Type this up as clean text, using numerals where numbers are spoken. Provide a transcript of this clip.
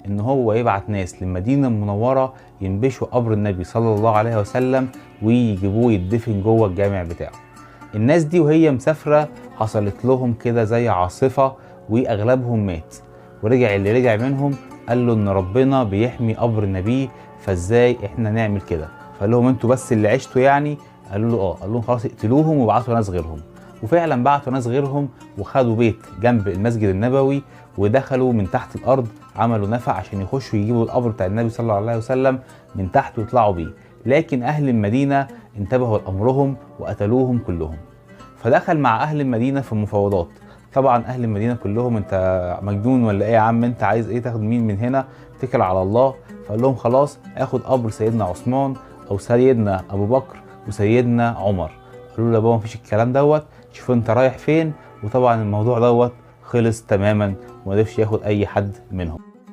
ان هو يبعت ناس للمدينة المنورة ينبشوا قبر النبي صلى الله عليه وسلم ويجيبوه يدفن جوه الجامع بتاعه. الناس دي وهي مسافرة حصلت لهم كده زي عاصفة واغلبهم مات، ورجع اللي رجع منهم قال له ان ربنا بيحمي قبر النبي، فازاي احنا نعمل كده؟ فقال لهم انتوا بس اللي عشتوا يعني؟ قالوا له اه. قال لهم خلاص اقتلوهم وابعتوا ناس غيرهم. وفعلا بعتوا ناس غيرهم وخدوا بيت جنب المسجد النبوي ودخلوا من تحت الارض، عملوا نفق عشان يخشوا يجيبوا القبر بتاع النبي صلى الله عليه وسلم من تحت ويطلعوا بيه. لكن اهل المدينه انتبهوا لامرهم وقتلوهم كلهم. فدخل مع اهل المدينه في مفاوضات. طبعا اهل المدينه كلهم انت مجنون ولا ايه يا عم؟ انت عايز ايه؟ تاخد مين من هنا؟ اتكل على الله. فقال لهم خلاص اخد قبر سيدنا عثمان او سيدنا ابو بكر وسيدنا عمر. قالوا له يا بابا مفيش الكلام دوت، شوف انت رايح فين. وطبعا الموضوع دوت خلص تماما وما قدرش ياخد اي حد منهم.